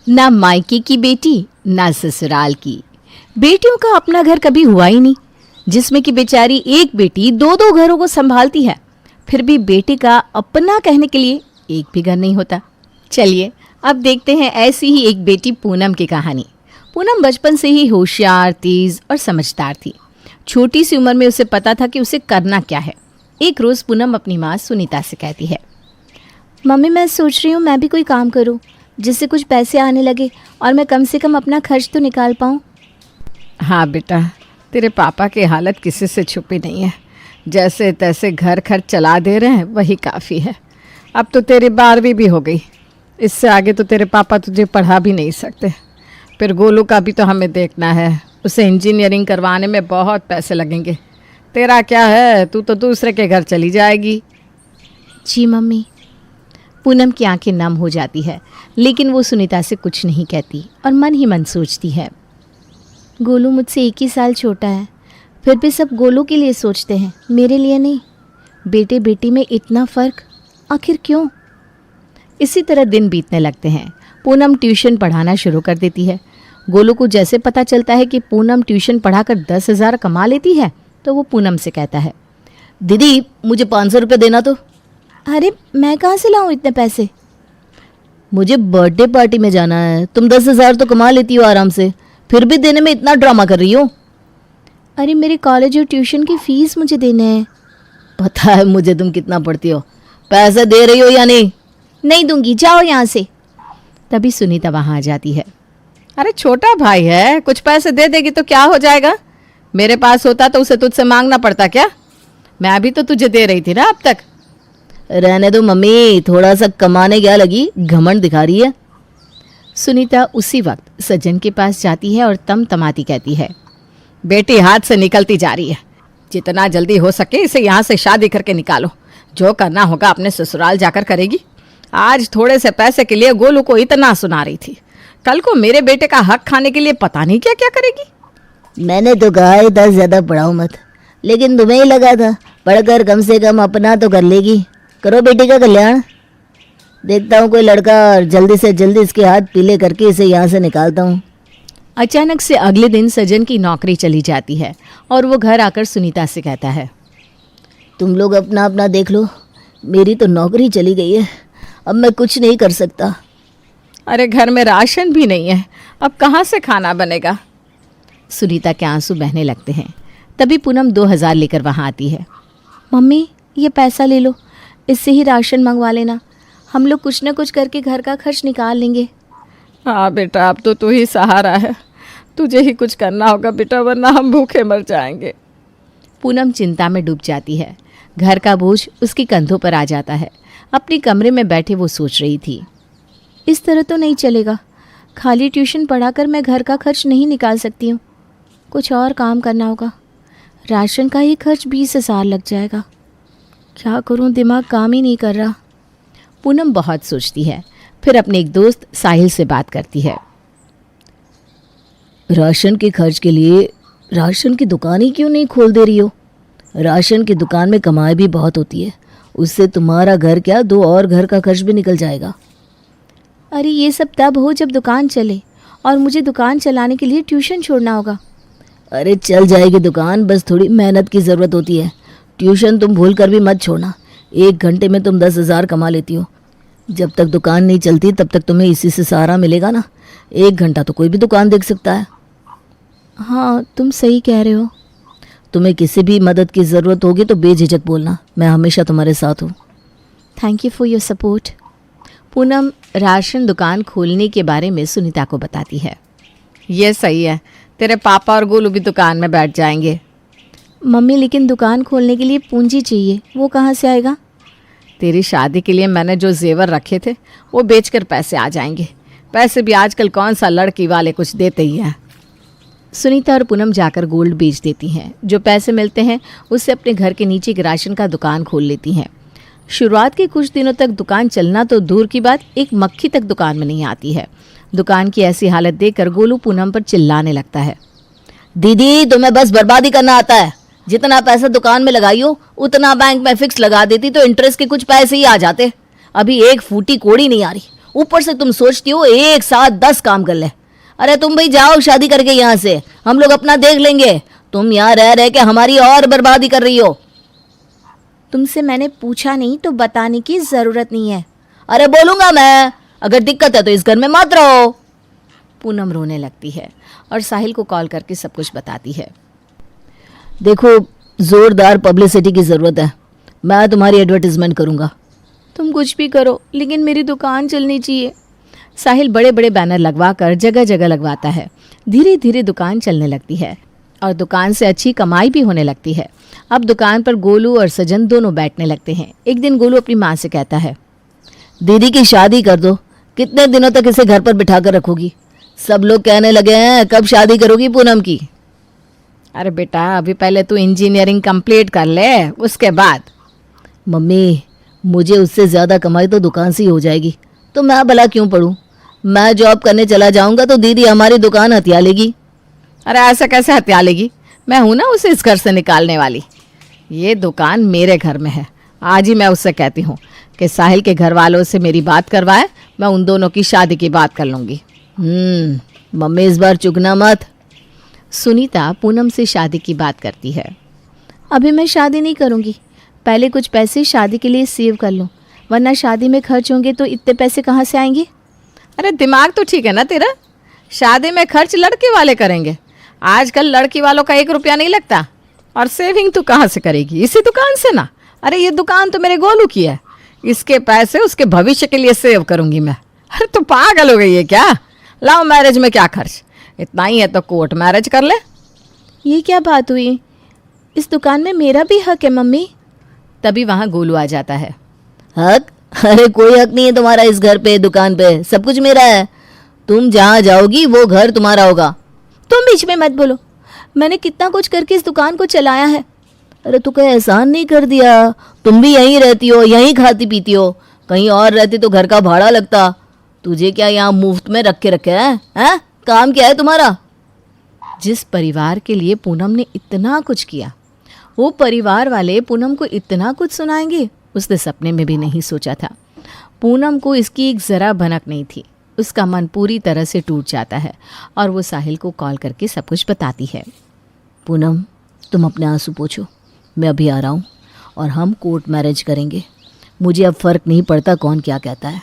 ना मायके की बेटी ना ससुराल की। बेटियों का अपना घर कभी हुआ ही नहीं, जिसमें कि बेचारी एक बेटी दो दो घरों को संभालती है, फिर भी बेटे का अपना कहने के लिए एक भी घर नहीं होता। चलिए अब देखते हैं ऐसी ही एक बेटी पूनम की कहानी। पूनम बचपन से ही होशियार, तेज और समझदार थी। छोटी सी उम्र में उसे पता था कि उसे करना क्या है। एक रोज़ पूनम अपनी माँ सुनीता से कहती है, मम्मी मैं सोच रही हूँ मैं भी कोई काम करूँ जिससे कुछ पैसे आने लगे और मैं कम से कम अपना खर्च तो निकाल पाऊँ। हाँ बेटा, तेरे पापा की हालत किसी से छुपी नहीं है। जैसे तैसे घर खर्च चला दे रहे हैं वही काफ़ी है। अब तो तेरी 12वीं भी हो गई, इससे आगे तो तेरे पापा तुझे पढ़ा भी नहीं सकते। फिर गोलू का भी तो हमें देखना है, उसे इंजीनियरिंग करवाने में बहुत पैसे लगेंगे। तेरा क्या है, तू तो दूसरे के घर चली जाएगी। जी मम्मी। पूनम की आंखें नम हो जाती है, लेकिन वो सुनीता से कुछ नहीं कहती और मन ही मन सोचती है, गोलू मुझसे 1 ही साल छोटा है, फिर भी सब गोलू के लिए सोचते हैं, मेरे लिए नहीं। बेटे बेटी में इतना फ़र्क आखिर क्यों? इसी तरह दिन बीतने लगते हैं। पूनम ट्यूशन पढ़ाना शुरू कर देती है। गोलू को जैसे पता चलता है कि पूनम ट्यूशन पढ़ाकर 10,000 कमा लेती है, तो वो पूनम से कहता है, दीदी मुझे 500 रुपये देना। तो अरे मैं कहाँ से लाऊं इतने पैसे? मुझे बर्थडे पार्टी में जाना है, तुम 10,000 तो कमा लेती हो आराम से, फिर भी देने में इतना ड्रामा कर रही हो। अरे मेरे कॉलेज और ट्यूशन की फ़ीस मुझे देने हैं। पता है मुझे तुम कितना पढ़ती हो, पैसे दे रही हो या नहीं? नहीं दूंगी, जाओ यहाँ से। तभी सुनीता वहाँ आ जाती है। अरे छोटा भाई है, कुछ पैसे दे देगी तो क्या हो जाएगा? मेरे पास होता तो उसे तुझसे मांगना पड़ता क्या? मैं अभी तो तुझे दे रही थी ना अब तक। रहने दो मम्मी, थोड़ा सा कमाने क्या लगी, घमंड दिखा रही है। सुनीता उसी वक्त सज्जन के पास जाती है और तमतमाती कहती है, बेटी हाथ से निकलती जा रही है, जितना जल्दी हो सके इसे यहाँ से शादी करके निकालो। जो करना होगा अपने ससुराल जाकर करेगी। आज थोड़े से पैसे के लिए गोलू को इतना सुना रही थी, कल को मेरे बेटे का हक खाने के लिए पता नहीं क्या क्या करेगी। मैंने तो कहा ही था ज़्यादा पढ़ाओ मत, लेकिन तुम्हें ही लगा था पढ़कर कम से कम अपना तो कर लेगी। करो बेटी का कल्याण। देखता हूँ कोई लड़का और जल्दी से जल्दी इसके हाथ पीले करके इसे यहाँ से निकालता हूँ। अचानक से अगले दिन सज्जन की नौकरी चली जाती है और वो घर आकर सुनीता से कहता है, तुम लोग अपना अपना देख लो, मेरी तो नौकरी चली गई है, अब मैं कुछ नहीं कर सकता। अरे घर में राशन भी नहीं है, अब कहाँ से खाना बनेगा? सुनीता के आंसू बहने लगते हैं। तभी पूनम 2,000 लेकर वहाँ आती है। मम्मी ये पैसा ले लो, इससे ही राशन मंगवा लेना, हम लोग कुछ ना कुछ करके घर का खर्च निकाल लेंगे। हाँ बेटा, अब तो तू ही सहारा है, तुझे ही कुछ करना होगा बेटा, वरना हम भूखे मर जाएंगे। पूनम चिंता में डूब जाती है। घर का बोझ उसके कंधों पर आ जाता है। अपने कमरे में बैठे वो सोच रही थी, इस तरह तो नहीं चलेगा, खाली ट्यूशन पढ़ाकर मैं घर का खर्च नहीं निकाल सकती हूँ, कुछ और काम करना होगा। राशन का ही खर्च 20,000 लग जाएगा, क्या करूँ, दिमाग काम ही नहीं कर रहा। पूनम बहुत सोचती है, फिर अपने एक दोस्त साहिल से बात करती है। राशन के खर्च के लिए राशन की दुकान ही क्यों नहीं खोल दे रही हो? राशन की दुकान में कमाई भी बहुत होती है, उससे तुम्हारा घर क्या 2 और घर का खर्च भी निकल जाएगा। अरे ये सब तब हो जब दुकान चले, और मुझे दुकान चलाने के लिए ट्यूशन छोड़ना होगा। अरे चल जाएगी दुकान, बस थोड़ी मेहनत की ज़रूरत होती है। ट्यूशन तुम भूल कर भी मत छोड़ना, 1 घंटे में तुम 10,000 कमा लेती हो। जब तक दुकान नहीं चलती तब तक तुम्हें इसी से सहारा मिलेगा ना। 1 घंटा तो कोई भी दुकान देख सकता है। हाँ तुम सही कह रहे हो। तुम्हें किसी भी मदद की ज़रूरत होगी तो बेझिझक बोलना, मैं हमेशा तुम्हारे साथ हूँ। Thank you for your support. Poonam ration दुकान खोलने के बारे में सुनीता को बताती है। ये सही है, तेरे पापा और गोलू भी दुकान में बैठ जाएंगे। मम्मी लेकिन दुकान खोलने के लिए पूंजी चाहिए, वो कहाँ से आएगा? तेरी शादी के लिए मैंने जो जेवर रखे थे वो बेचकर पैसे आ जाएंगे। पैसे भी आजकल कौन सा लड़की वाले कुछ देते ही हैं। सुनीता और पूनम जाकर गोल्ड बेच देती हैं। जो पैसे मिलते हैं उससे अपने घर के नीचे एक राशन का दुकान खोल लेती हैं। शुरुआत के कुछ दिनों तक दुकान चलना तो दूर की बात, एक मक्खी तक दुकान में नहीं आती है। दुकान की ऐसी हालत देखकर गोलू पूनम पर चिल्लाने लगता है। दीदी तुम्हें बस बर्बादी करना आता है, जितना पैसा दुकान में लगाई हो उतना बैंक में फिक्स लगा देती तो इंटरेस्ट के कुछ पैसे ही आ जाते। अभी 1 फूटी कोड़ी नहीं आ रही, ऊपर से तुम सोचती हो एक साथ 10 काम कर ले। अरे तुम भाई जाओ शादी करके यहाँ से, हम लोग अपना देख लेंगे। तुम यहाँ रह रह के हमारी और बर्बादी कर रही हो। तुमसे मैंने पूछा नहीं तो बताने की ज़रूरत नहीं है। अरे बोलूंगा मैं, अगर दिक्कत है तो इस घर में मत रहो। पूनम रोने लगती है और साहिल को कॉल करके सब कुछ बताती है। देखो, जोरदार पब्लिसिटी की ज़रूरत है, मैं तुम्हारी एडवर्टीजमेंट करूँगा। तुम कुछ भी करो लेकिन मेरी दुकान चलनी चाहिए। साहिल बड़े बड़े बैनर लगवा कर जगह जगह लगवाता है। धीरे धीरे दुकान चलने लगती है और दुकान से अच्छी कमाई भी होने लगती है। अब दुकान पर गोलू और सजन दोनों बैठने लगते हैं। एक दिन गोलू अपनी माँ से कहता है, दीदी की शादी कर दो, कितने दिनों तक इसे घर पर बिठा कर रखोगी? सब लोग कहने लगे हैं कब शादी करोगी पूनम की। अरे बेटा, अभी पहले तू इंजीनियरिंग कंप्लीट कर ले, उसके बाद। मम्मी, मुझे उससे ज़्यादा कमाई तो दुकान से ही हो जाएगी, तो मैं भला क्यों पढ़ूं? मैं जॉब करने चला जाऊंगा तो दीदी हमारी दुकान हथिया लेगी। अरे ऐसा कैसे हत्या लेगी? मैं हूं ना उसे इस घर से निकालने वाली। ये दुकान मेरे घर में है। आज ही मैं उससे कहती हूँ कि साहिल के घर वालों से मेरी बात करवाए, मैं उन दोनों की शादी की बात कर लूँगी। मम्मी इस बार चुकना मत। सुनीता पूनम से शादी की बात करती है। अभी मैं शादी नहीं करूँगी, पहले कुछ पैसे शादी के लिए सेव कर लूँ, वरना शादी में खर्च होंगे तो इतने पैसे कहाँ से आएंगे? अरे दिमाग तो ठीक है ना तेरा? शादी में खर्च लड़के वाले करेंगे। आजकल लड़की वालों का 1 रुपया नहीं लगता। और सेविंग तू कहाँ से करेगी? इसी दुकान से ना। अरे ये दुकान तो मेरे गोलू की है, इसके पैसे उसके भविष्य के लिए सेव करूँगी मैं। अरे तू पागल हो गई है क्या? लव मैरिज में क्या खर्च? इतना ही है तो कोर्ट मैरिज कर ले। ये क्या बात हुई? इस दुकान में मेरा भी हक है मम्मी। तभी वहाँ गोलू आ जाता है। हक? अरे कोई हक नहीं है तुम्हारा इस घर पे, दुकान पे, सब कुछ मेरा है। तुम जहाँ जाओगी वो घर तुम्हारा होगा। तुम बीच में मत बोलो, मैंने कितना कुछ करके इस दुकान को चलाया है। अरे तू कोई एहसान नहीं कर दिया? तुम भी यहीं रहती हो, यहीं खाती पीती हो। कहीं और रहती तो घर का भाड़ा लगता। तुझे क्या यहाँ मुफ्त में रख के रखे हैं? काम क्या है तुम्हारा? जिस परिवार के लिए पूनम ने इतना कुछ किया, वो परिवार वाले पूनम को इतना कुछ सुनाएंगे, उसने सपने में भी नहीं सोचा था। पूनम को इसकी एक ज़रा भनक नहीं थी। उसका मन पूरी तरह से टूट जाता है और वो साहिल को कॉल करके सब कुछ बताती है। पूनम, तुम अपने आंसू पोंछो, मैं अभी आ रहा हूँ और हम कोर्ट मैरिज करेंगे। मुझे अब फ़र्क नहीं पड़ता कौन क्या कहता है।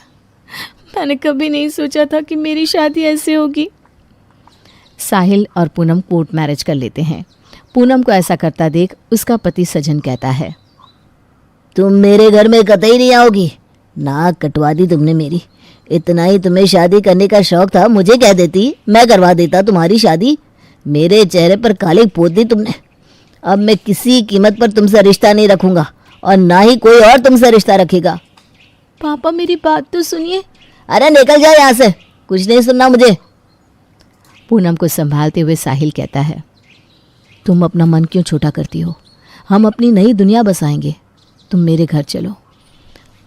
मैंने कभी नहीं सोचा था कि मेरी शादी ऐसे होगी। साहिल और पूनम कोर्ट मैरिज कर लेते हैं। पूनम को ऐसा करता देख उसका पति सजन कहता है, तुम मेरे घर में कतई नहीं आओगी। नाक कटवा दी तुमने मेरी। इतना ही तुम्हें शादी करने का शौक था, मुझे कह देती, मैं करवा देता तुम्हारी शादी। मेरे चेहरे पर कालिक पोत दी तुमने। अब मैं किसी कीमत पर तुमसे रिश्ता नहीं रखूंगा और ना ही कोई और तुमसे रिश्ता रखेगा। पापा मेरी बात तो सुनिए। अरे निकल जाओ यहाँ से, कुछ नहीं सुनना मुझे। पूनम को संभालते हुए साहिल कहता है, तुम अपना मन क्यों छोटा करती हो? हम अपनी नई दुनिया बसाएंगे, तुम मेरे घर चलो।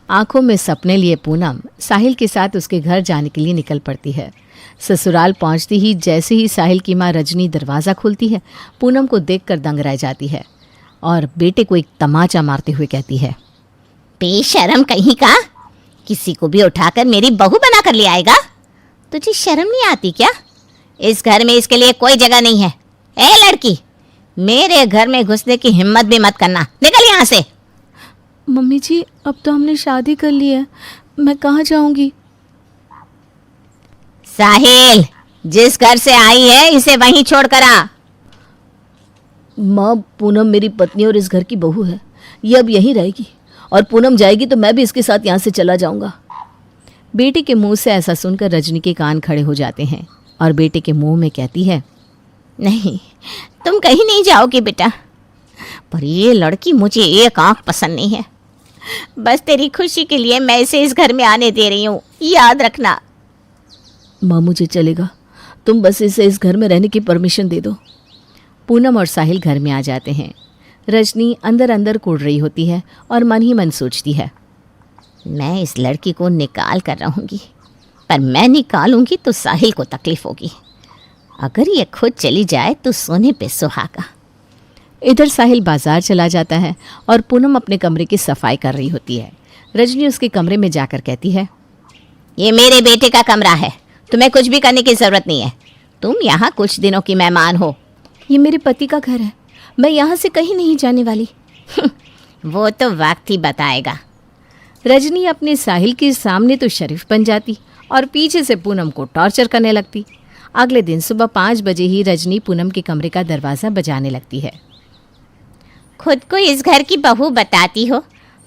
आंखों में सपने लिए पूनम साहिल के साथ उसके घर जाने के लिए निकल पड़ती है। ससुराल पहुंचती ही जैसे ही साहिल की माँ रजनी दरवाज़ा खोलती है, पूनम को देखकर दंग रह जाती है और बेटे को एक तमाचा मारते हुए कहती है, बेशरम कहीं का, किसी को भी उठाकर मेरी बहू बना कर ले आएगा। तुझे शर्म नहीं आती क्या? इस घर में इसके लिए कोई जगह नहीं है। ए लड़की, मेरे घर में घुसने की हिम्मत भी मत करना, निकल यहाँ से। मम्मी जी, अब तो हमने शादी कर ली है, मैं कहाँ जाऊंगी? साहिल, जिस घर से आई है इसे वहीं छोड़ कर आ। माँ, पूनम मेरी पत्नी और इस घर की बहू है, ये अब यहीं रहेगी और पूनम जाएगी तो मैं भी इसके साथ यहाँ से चला जाऊँगा। बेटे के मुंह से ऐसा सुनकर रजनी के कान खड़े हो जाते हैं और बेटे के मुंह में कहती है, नहीं, तुम कहीं नहीं जाओगे बेटा, पर ये लड़की मुझे एक आंख पसंद नहीं है। बस तेरी खुशी के लिए मैं इसे इस घर में आने दे रही हूँ, याद रखना। माँ, मुझे चलेगा, तुम बस इसे इस घर में रहने की परमिशन दे दो। पूनम और साहिल घर में आ जाते हैं। रजनी अंदर अंदर कुढ़ रही होती है और मन ही मन सोचती है, मैं इस लड़की को निकाल कर रहूँगी, पर मैं निकालूंगी तो साहिल को तकलीफ होगी। अगर ये खुद चली जाए तो सोने पे सुहागा। इधर साहिल बाजार चला जाता है और पूनम अपने कमरे की सफाई कर रही होती है। रजनी उसके कमरे में जाकर कहती है, ये मेरे बेटे का कमरा है, तुम्हें कुछ भी करने की जरूरत नहीं है। तुम यहाँ कुछ दिनों की मेहमान हो। ये मेरे पति का घर है, मैं यहाँ से कहीं नहीं जाने वाली। वो तो वक्त ही बताएगा। रजनी अपने साहिल के सामने तो शरीफ बन जाती और पीछे से पूनम को टॉर्चर करने लगती। अगले दिन सुबह 5 बजे ही रजनी पूनम के कमरे का दरवाज़ा बजाने लगती है। खुद को इस घर की बहू बताती हो?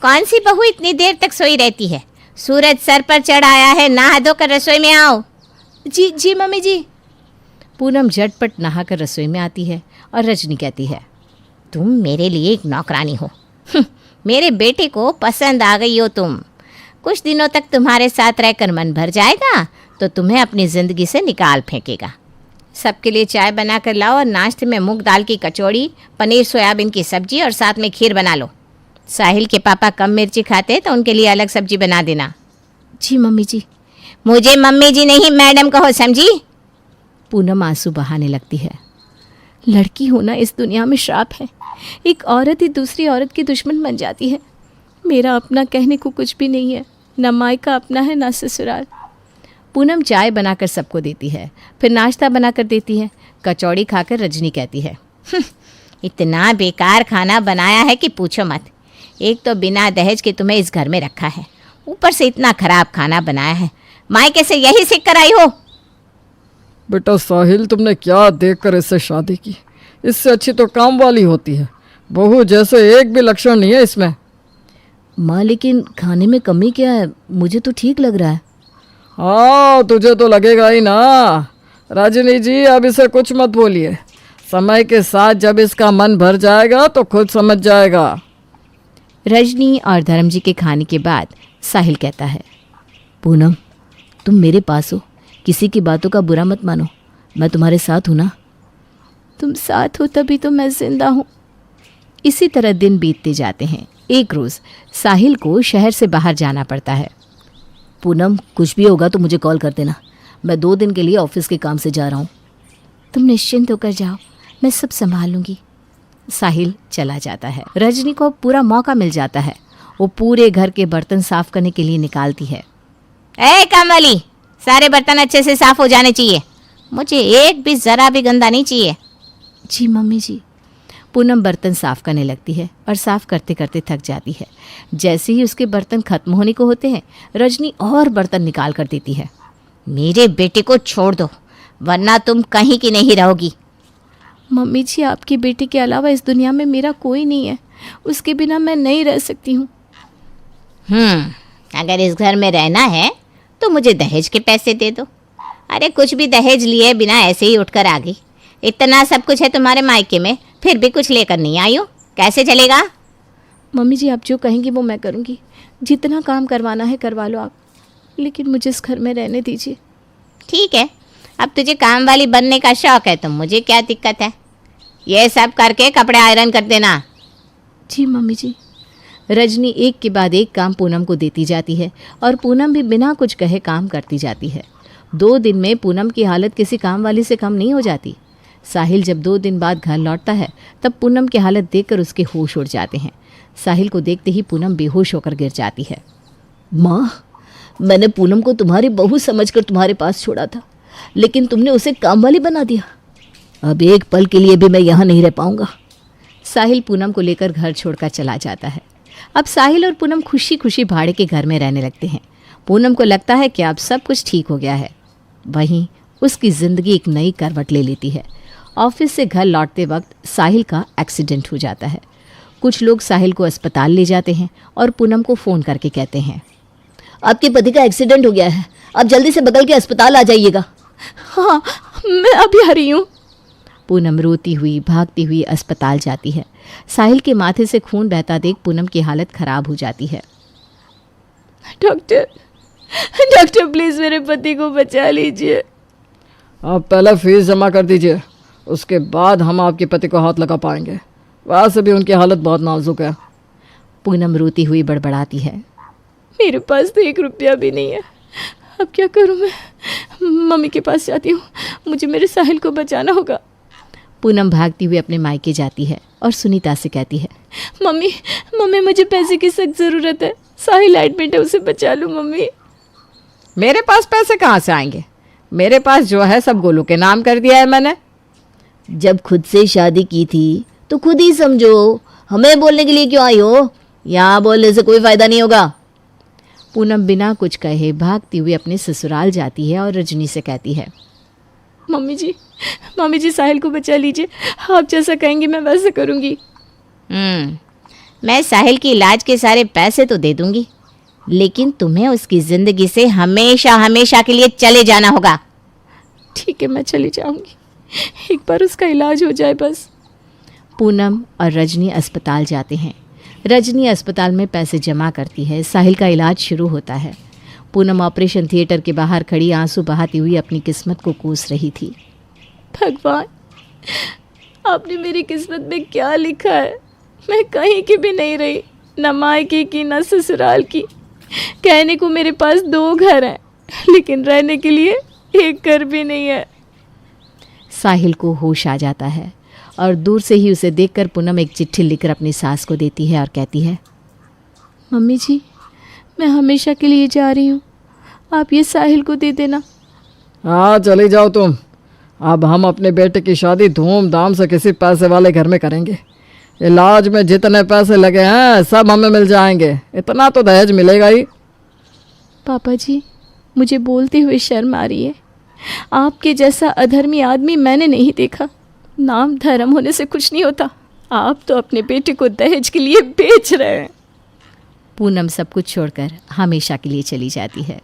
कौन सी बहू इतनी देर तक सोई रहती है? सूरज सर पर चढ़ आया है, नहा धोकर रसोई में आओ। जी जी मम्मी जी। पूनम झटपट नहाकर रसोई में आती है और रजनी कहती है, तुम मेरे लिए एक नौकरानी हो। मेरे बेटे को पसंद आ गई हो तुम। कुछ दिनों तक तुम्हारे साथ रहकर मन भर जाएगा तो तुम्हें अपनी ज़िंदगी से निकाल फेंकेगा। सबके लिए चाय बना कर लाओ और नाश्ते में मूंग दाल की कचौड़ी, पनीर सोयाबीन की सब्जी और साथ में खीर बना लो। साहिल के पापा कम मिर्ची खाते तो उनके लिए अलग सब्जी बना देना। जी मम्मी जी। मुझे मम्मी जी नहीं मैडम कहो, समझी? पूनम आंसू बहाने लगती है। लड़की होना इस दुनिया में श्राप है। एक औरत ही दूसरी औरत की दुश्मन बन जाती है। मेरा अपना कहने को कुछ भी नहीं है, न मायका अपना है न ससुराल। पूनम चाय बनाकर सबको देती है, फिर नाश्ता बनाकर देती है। कचौड़ी खाकर रजनी कहती है, इतना बेकार खाना बनाया है कि पूछो मत। एक तो बिना दहेज के तुम्हें इस घर में रखा है, ऊपर से इतना खराब खाना बनाया है। मायके से यही सीख कर आई हो? बेटा साहिल, तुमने क्या देखकर इससे शादी की? इससे अच्छी तो काम वाली होती है। बहू जैसे एक भी लक्षण नहीं है इसमें। माँ लेकिन खाने में कमी क्या है? मुझे तो ठीक लग रहा है। हाँ, तुझे तो लगेगा ही ना। रजनी जी, अब इसे कुछ मत बोलिए। समय के साथ जब इसका मन भर जाएगा तो खुद समझ जाएगा। रजनी और धर्म जी के खाने के बाद साहिल कहता है, पूनम, तुम मेरे पास हो, किसी की बातों का बुरा मत मानो। मैं तुम्हारे साथ हूँ ना। तुम साथ हो तभी तो मैं जिंदा हूँ। इसी तरह दिन बीतते जाते हैं। एक रोज़ साहिल को शहर से बाहर जाना पड़ता है। पूनम, कुछ भी होगा तो मुझे कॉल कर देना। मैं 2 दिन के लिए ऑफिस के काम से जा रहा हूँ। तुम निश्चिंत होकर जाओ, मैं सब संभाल लूँगी। साहिल चला जाता है। रजनी को पूरा मौका मिल जाता है। वो पूरे घर के बर्तन साफ करने के लिए निकालती है। ए कामवाली, सारे बर्तन अच्छे से साफ हो जाने चाहिए। मुझे एक भी ज़रा भी गंदा नहीं चाहिए। जी मम्मी जी। पूनम बर्तन साफ करने लगती है और साफ करते करते थक जाती है। जैसे ही उसके बर्तन खत्म होने को होते हैं, रजनी और बर्तन निकाल कर देती है। मेरे बेटे को छोड़ दो, वरना तुम कहीं की नहीं रहोगी। मम्मी जी, आपके बेटे के अलावा इस दुनिया में मेरा कोई नहीं है। उसके बिना मैं नहीं रह सकती हूँ। अगर इस घर में रहना है तो मुझे दहेज के पैसे दे दो। अरे कुछ भी दहेज लिए बिना ऐसे ही उठकर आ गई। इतना सब कुछ है तुम्हारे मायके में, फिर भी कुछ लेकर नहीं आई हो। कैसे चलेगा? मम्मी जी, आप जो कहेंगी वो मैं करूँगी। जितना काम करवाना है करवा लो आप, लेकिन मुझे इस घर में रहने दीजिए। ठीक है, अब तुझे काम वाली बनने का शौक है तो मुझे क्या दिक्कत है। ये सब करके कपड़े आयरन कर देना। जी मम्मी जी। रजनी एक के बाद एक काम पूनम को देती जाती है और पूनम भी बिना कुछ कहे काम करती जाती है। 2 दिन में पूनम की हालत किसी काम वाली से कम नहीं हो जाती। साहिल जब 2 दिन बाद घर लौटता है तब पूनम की हालत देखकर उसके होश उड़ जाते हैं। साहिल को देखते ही पूनम बेहोश होकर गिर जाती है। माँ, मैंने पूनम को तुम्हारी बहू समझकर तुम्हारे पास छोड़ा था, लेकिन तुमने उसे काम वाली बना दिया। अब एक पल के लिए भी मैं यहाँ नहीं रह पाऊंगा। साहिल पूनम को लेकर घर छोड़कर चला जाता है। अब साहिल और पूनम खुशी खुशी भाड़े के घर में रहने लगते हैं। पूनम को लगता है कि अब सब कुछ ठीक हो गया है। वहीं उसकी ज़िंदगी एक नई करवट ले लेती है। ऑफिस से घर लौटते वक्त साहिल का एक्सीडेंट हो जाता है। कुछ लोग साहिल को अस्पताल ले जाते हैं और पूनम को फ़ोन करके कहते हैं, आपके पति का एक्सीडेंट हो गया है, आप जल्दी से बगल के अस्पताल आ जाइएगा। हाँ, मैं अभी आ रही हूँ। पूनम रोती हुई भागती हुई अस्पताल जाती है। साहिल के माथे से खून बहता देख पूनम की हालत खराब हो जाती है। डॉक्टर, डॉक्टर प्लीज़ मेरे पति को बचा लीजिए। आप पहले फीस जमा कर दीजिए, उसके बाद हम आपके पति को हाथ लगा पाएंगे। वैसे भी उनकी हालत बहुत नाजुक है। पूनम रोती हुई बड़बड़ाती है, मेरे पास तो 1 रुपया भी नहीं है। अब क्या करूं मैं? मम्मी के पास जाती हूँ, मुझे मेरे साहिल को बचाना होगा। पूनम भागती हुई अपने मायके जाती है और सुनीता से कहती है, मम्मी मुझे पैसे की सख्त ज़रूरत है। साहिल एडमिट है, उसे बचा लो मम्मी। मेरे पास पैसे कहाँ से आएंगे? मेरे पास जो है सब गोलू के नाम कर दिया है मैंने। जब खुद से शादी की थी तो खुद ही समझो, हमें बोलने के लिए क्यों आई हो? यहाँ बोलने से कोई फायदा नहीं होगा। पूनम बिना कुछ कहे भागती हुई अपने ससुराल जाती है और रजनी से कहती है, मम्मी जी साहिल को बचा लीजिए, आप जैसा कहेंगी मैं वैसा करूँगी। मैं साहिल के इलाज के सारे पैसे तो दे दूंगी, लेकिन तुम्हें उसकी जिंदगी से हमेशा हमेशा के लिए चले जाना होगा। ठीक है, मैं चली जाऊंगी, एक बार उसका इलाज हो जाए बस। पूनम और रजनी अस्पताल जाते हैं। रजनी अस्पताल में पैसे जमा करती है। साहिल का इलाज शुरू होता है। पूनम ऑपरेशन थिएटर के बाहर खड़ी आंसू बहाती हुई अपनी किस्मत को कोस रही थी। भगवान, आपने मेरी किस्मत में क्या लिखा है? मैं कहीं की भी नहीं रही, न मायके की न ससुराल की। कहने को मेरे पास 2 घर हैं, लेकिन रहने के लिए एक घर भी नहीं है। साहिल को होश आ जाता है और दूर से ही उसे देखकर पूनम एक चिट्ठी लिखकर अपनी सास को देती है और कहती है, मम्मी जी, मैं हमेशा के लिए जा रही हूँ, आप ये साहिल को दे देना। हाँ चली जाओ तुम। अब हम अपने बेटे की शादी धूमधाम से किसी पैसे वाले घर में करेंगे। इलाज में जितने पैसे लगे हैं सब हमें मिल जाएंगे, इतना तो दहेज मिलेगा ही। पापा जी, मुझे बोलते हुए शर्म आ रही है। आपके जैसा अधर्मी आदमी मैंने नहीं देखा। नाम धर्म होने से कुछ नहीं होता। आप तो अपने बेटे को दहेज के लिए बेच रहे हैं। पूनम सब कुछ छोड़कर हमेशा के लिए चली जाती है।